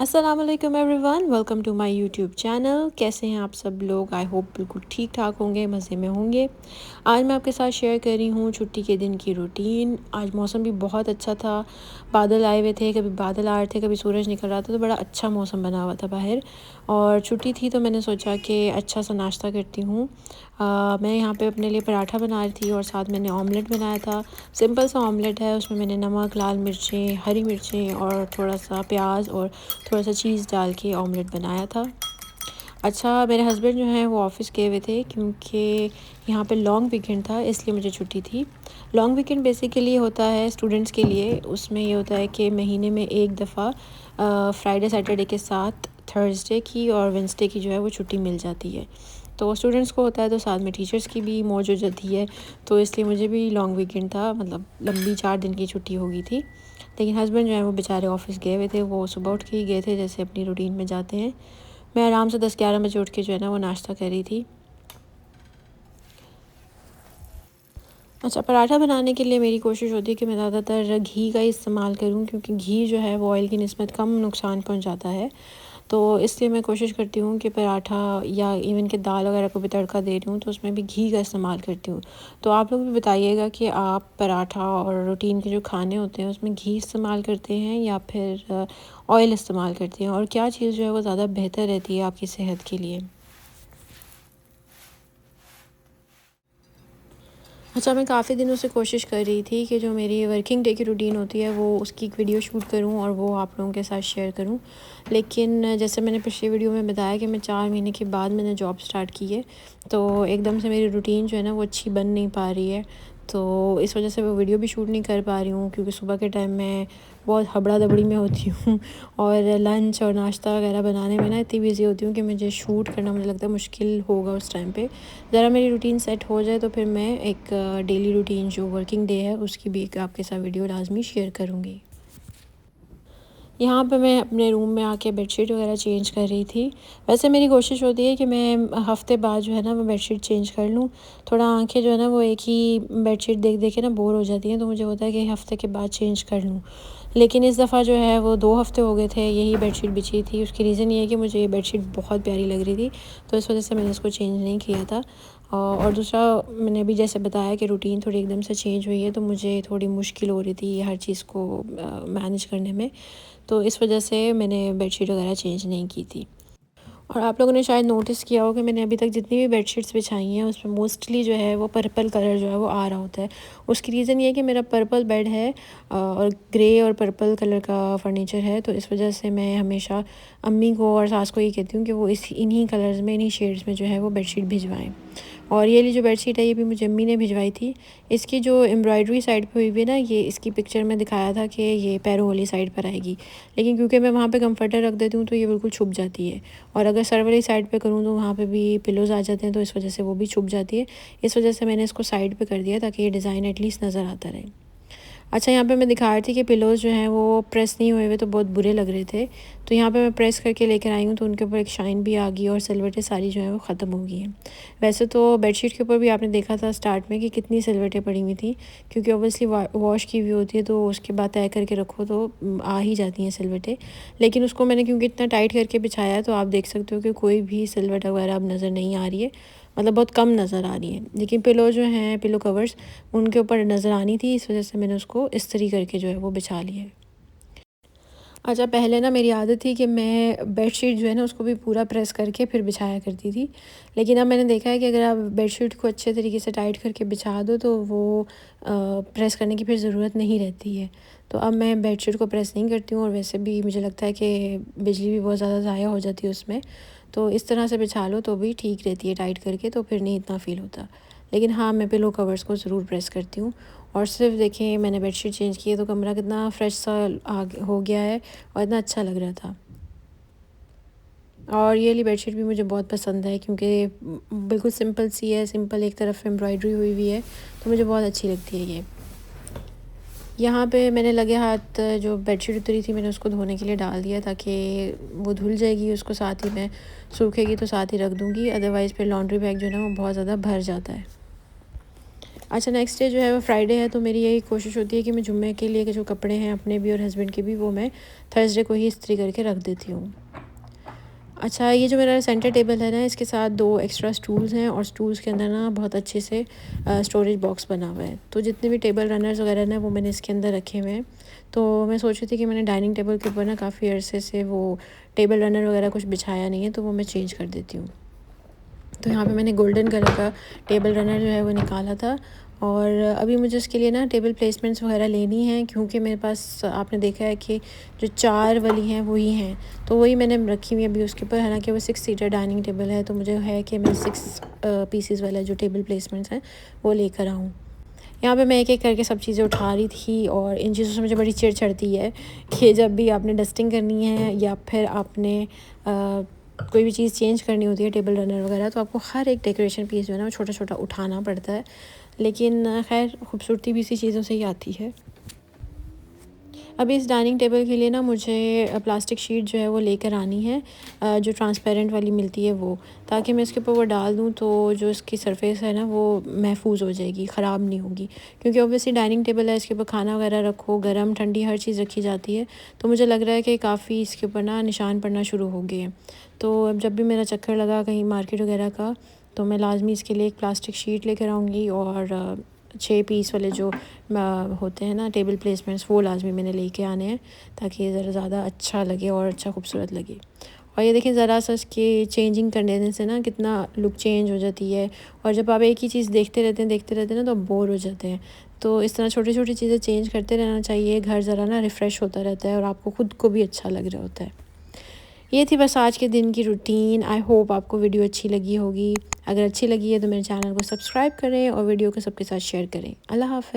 अस्सलामुअलैकुम everyone, welcome to my YouTube channel. कैसे हैं आप सब लोग? आई होप बिल्कुल ठीक ठाक होंगे, मज़े में होंगे। आज मैं आपके साथ शेयर कर रही हूँ छुट्टी के दिन की रूटीन। आज मौसम भी बहुत अच्छा था, बादल आए हुए थे, कभी बादल आ रहे थे, कभी सूरज निकल रहा था, तो बड़ा अच्छा मौसम बना हुआ था बाहर। और छुट्टी थी तो मैंने सोचा कि अच्छा सा नाश्ता करती हूँ। मैं यहाँ पे अपने लिए पराठा बना रही थी और साथ मैंने ऑमलेट बनाया था। सिंपल सा ऑमलेट है, उसमें मैंने नमक, लाल मिर्चें, हरी मिर्चें और थोड़ा सा प्याज और थोड़ा सा चीज़ डाल के ऑमलेट बनाया था। अच्छा, मेरे हस्बैंड जो हैं वो ऑफ़िस गए हुए थे क्योंकि यहाँ पे लॉन्ग वीकेंड था, इसलिए मुझे छुट्टी थी। लॉन्ग वीकेंड बेसिकली होता है स्टूडेंट्स के लिए। उसमें ये होता है कि महीने में एक दफ़ा फ्राइडे सैटरडे के साथ थर्सडे की और वेडनेसडे की जो है वो छुट्टी मिल जाती है। तो स्टूडेंट्स को होता है तो साथ में टीचर्स की भी मौज हो जाती है। तो इसलिए मुझे भी लॉन्ग वीकेंड था, मतलब लंबी 4 दिन की छुट्टी हो गई थी। लेकिन हस्बैंड जो है वो बेचारे ऑफ़िस गए हुए थे, वो सुबह उठ के ही गए थे जैसे अपनी रूटीन में जाते हैं। मैं आराम से 10-11 बजे उठ के जो है ना वो नाश्ता कर रही थी। अच्छा, पराठा बनाने के लिए मेरी कोशिश होती है कि मैं ज़्यादातर घी का इस्तेमाल करूं, क्योंकि घी जो है वो ऑयल की निस्बत कम नुकसान पहुंचाता है। तो इसलिए मैं कोशिश करती हूँ कि पराठा या इवन कि दाल वगैरह को भी तड़का दे रही हूँ तो उसमें भी घी का इस्तेमाल करती हूँ। तो आप लोग भी बताइएगा कि आप पराठा और रूटीन के जो खाने होते हैं उसमें घी इस्तेमाल करते हैं या फिर ऑयल इस्तेमाल करते हैं, और क्या चीज़ जो है वो ज़्यादा बेहतर रहती है आपकी सेहत के लिए। अच्छा, मैं काफ़ी दिनों से कोशिश कर रही थी कि जो मेरी वर्किंग डे की रूटीन होती है वो उसकी एक वीडियो शूट करूं और वो आप लोगों के साथ शेयर करूं। लेकिन जैसे मैंने पिछली वीडियो में बताया कि मैं 4 महीने के बाद मैंने जॉब स्टार्ट की है, तो एकदम से मेरी रूटीन जो है ना वो अच्छी बन नहीं पा रही है। तो इस वजह से वो वीडियो भी शूट नहीं कर पा रही हूँ, क्योंकि सुबह के टाइम मैं बहुत हबड़ा-दबड़ी में होती हूँ और लंच और नाश्ता वगैरह बनाने में ना इतनी बिज़ी होती हूँ कि मुझे शूट करना मुझे लगता है मुश्किल होगा उस टाइम पे। ज़रा मेरी रूटीन सेट हो जाए तो फिर मैं एक डेली रूटीन जो वर्किंग डे है उसकी भी एक आपके साथ वीडियो लाजमी शेयर करूँगी। यहाँ पे मैं अपने रूम में आके बेडशीट वगैरह चेंज कर रही थी। वैसे मेरी कोशिश होती है कि मैं हफ़्ते बाद जो है ना वो बेडशीट चेंज कर लूँ। थोड़ा आँखें जो है ना वो एक ही बेडशीट देख देख के ना बोर हो जाती हैं, तो मुझे होता है कि हफ़्ते के बाद चेंज कर लूँ। लेकिन इस दफ़ा जो है वो 2 हफ़्ते हो गए थे यही बेडशीट बिछी थी। उसकी रीज़न ये है कि मुझे ये बेडशीट बहुत प्यारी लग रही थी, तो इस वजह से मैंने इसको चेंज नहीं किया था। और दूसरा, मैंने अभी जैसे बताया कि रूटीन थोड़ी एकदम से चेंज हुई है तो मुझे थोड़ी मुश्किल हो रही थी हर चीज़ को मैनेज करने में। तो इस वजह से मैंने बेडशीट वगैरह चेंज नहीं की थी। और आप लोगों ने शायद नोटिस किया हो कि मैंने अभी तक जितनी भी बेडशीट्स बिछाई हैं उसमें मोस्टली जो है वो पर्पल कलर जो है वो आ रहा होता है। उसकी रीज़न ये है कि मेरा पर्पल बेड है और ग्रे और पर्पल कलर का फर्नीचर है, तो इस वजह से मैं हमेशा अम्मी को और सास को ये कहती हूँ कि वो इन्हीं कलर्स में, इन्हीं शेड्स में जो है वो बेडशीट भिजवाएँ। और ये वाली जो बेडशीट है ये भी मुझे अम्मी ने भिजवाई थी। इसकी जो एम्ब्रॉयडरी साइड पे हुई हुई है ना, ये इसकी पिक्चर में दिखाया था कि ये पैरों वाली साइड पर आएगी, लेकिन क्योंकि मैं वहाँ पे कंफर्टर रख देती हूँ तो ये बिल्कुल छुप जाती है। और अगर सर वाली साइड पे करूँ तो वहाँ पे भी पिलोज़ आ जाते हैं, तो इस वजह से वो भी छुप जाती है। इस वजह से मैंने इसको साइड पे कर दिया ताकि ये डिज़ाइन एटलीस्ट नज़र आता रहे। अच्छा, यहाँ पे मैं दिखा रही थी कि पिलोज़ जो हैं वो प्रेस नहीं हुए हुए तो बहुत बुरे लग रहे थे। तो यहाँ पे मैं प्रेस करके लेकर आई हूँ तो उनके ऊपर एक शाइन भी आ गई और सिलवटें सारी जो हैं वो ख़त्म हो गई हैं। वैसे तो बेडशीट के ऊपर भी आपने देखा था स्टार्ट में कि कितनी सिलवटें पड़ी हुई थी, क्योंकि ऑब्वियसली वॉश की हुई होती है तो उसके बाद तय करके रखो तो आ ही जाती हैं सिलवटें। लेकिन उसको मैंने क्योंकि इतना टाइट करके बिछाया है तो आप देख सकते हो कि कोई भी सिलवट वगैरह अब नज़र नहीं आ रही है, मतलब बहुत कम नज़र आ रही है। लेकिन पिलो जो हैं, पिलो कवर्स, उनके ऊपर नज़र आनी थी, इस वजह से मैंने उसको इस्त्री करके जो है वो बिछा लिया है। अच्छा, पहले ना मेरी आदत थी कि मैं बेडशीट जो है ना उसको भी पूरा प्रेस करके फिर बिछाया करती थी। लेकिन अब मैंने देखा है कि अगर आप बेडशीट को अच्छे तरीके से टाइट करके बिछा दो तो वो प्रेस करने की फिर ज़रूरत नहीं रहती है। तो अब मैं बेडशीट को प्रेस नहीं करती हूँ, और वैसे भी मुझे लगता है कि बिजली भी बहुत ज़्यादा ज़ाया हो जाती है उसमें। तो इस तरह से बिछा लो तो भी ठीक रहती है टाइट करके, तो फिर नहीं इतना फ़ील होता। लेकिन हाँ, मैं पिलो कवर्स को ज़रूर प्रेस करती हूँ। और सिर्फ देखें, मैंने बेडशीट चेंज की है तो कमरा कितना फ़्रेश सा हो गया है और इतना अच्छा लग रहा था। और ये वाली बेडशीट भी मुझे बहुत पसंद है क्योंकि बिल्कुल सिंपल सी है, सिंपल एक तरफ एम्ब्रॉयडरी हुई हुई है, तो मुझे बहुत अच्छी लगती है ये। यहाँ पे मैंने लगे हाथ जो बेडशीट उतरी थी मैंने उसको धोने के लिए डाल दिया ताकि वो धुल जाएगी, उसको साथ ही मैं सूखेगी तो साथ ही रख दूँगी, अदरवाइज़ फिर लॉन्ड्री बैग जो है ना वो बहुत ज़्यादा भर जाता है। अच्छा, नेक्स्ट डे जो है वो फ्राइडे है, तो मेरी यही कोशिश होती है कि मैं जुम्मे के लिए के जो कपड़े हैं अपने भी और हस्बैंड के भी, वो मैं थर्सडे को ही इस्त्री करके रख देती हूँ। अच्छा, ये जो मेरा सेंटर टेबल है ना, इसके साथ 2 एक्स्ट्रा स्टूल्स हैं और स्टूल्स के अंदर ना बहुत अच्छे से स्टोरेज बॉक्स बना हुआ है। तो जितने भी टेबल रनर्स वगैरह ना वो मैंने इसके अंदर रखे हुए हैं। तो मैं सोच रही थी कि मैंने डाइनिंग टेबल के ऊपर ना काफ़ी अरसे से वो टेबल रनर वगैरह कुछ बिछाया नहीं है, तो वो मैं चेंज कर देती हूँ। तो यहाँ पे मैंने गोल्डन कलर का टेबल रनर जो है वो निकाला था और अभी मुझे उसके लिए ना टेबल प्लेसमेंट्स वगैरह लेनी है, क्योंकि मेरे पास आपने देखा है कि जो 4 वाली हैं वही हैं, तो वही मैंने रखी हुई अभी उसके ऊपर। हालांकि वो 6 सीटर डाइनिंग टेबल है, तो मुझे है कि मैं 6 पीसीस वाला जो टेबल प्लेसमेंट्स हैं वो लेकर आऊँ। यहाँ पे मैं एक-एक करके सब चीज़ें उठा रही थी और इन चीज़ों से मुझे बड़ी चिढ़ चढ़ती है कि जब भी आपने डस्टिंग करनी है या फिर आपने कोई भी चीज़ चेंज करनी होती है टेबल रनर वगैरह, तो आपको हर एक डेकोरेशन पीस जो है ना वो छोटा-छोटा उठाना पड़ता है। लेकिन खैर खूबसूरती भी इसी चीज़ों से ही आती है। अभी इस डाइनिंग टेबल के लिए ना मुझे प्लास्टिक शीट जो है वो लेकर आनी है, जो ट्रांसपेरेंट वाली मिलती है वो, ताकि मैं इसके ऊपर वो डाल दूँ तो जो इसकी सरफेस है ना वो महफूज हो जाएगी, ख़राब नहीं होगी। क्योंकि ऑब्वियसली डाइनिंग टेबल है, इसके ऊपर खाना वगैरह रखो, गर्म ठंडी हर चीज़ रखी जाती है, तो मुझे लग रहा है कि काफ़ी इसके ऊपर ना निशान पड़ना शुरू हो गए हैं। तो अब जब भी मेरा चक्कर लगा कहीं मार्केट वगैरह का, तो मैं लाजमी इसके लिए एक प्लास्टिक शीट लेकर आऊँगी और 6 पीस वाले जो होते हैं ना टेबल प्लेसमेंट्स, वो लाजमी मैंने लेके आने हैं, ताकि ये ज़रा ज़्यादा अच्छा लगे और अच्छा खूबसूरत लगे। और ये देखें, ज़रा सा इसकी चेंजिंग कर देने से ना कितना लुक चेंज हो जाती है। और जब आप एक ही चीज़ देखते रहते हैं ना, तो बोर हो जाते हैं। तो इस तरह छोटी-छोटी चीज़ें चेंज करते रहना चाहिए, घर ज़रा ना रिफ़्रेश होता रहता है और आपको ख़ुद को भी अच्छा लग रहा होता है। ये थी बस आज के दिन की रूटीन। आई होप आपको वीडियो अच्छी लगी होगी। अगर अच्छी लगी है तो मेरे चैनल को सब्सक्राइब करें और वीडियो को सबके साथ शेयर करें। अल्लाह हाफ़िज़।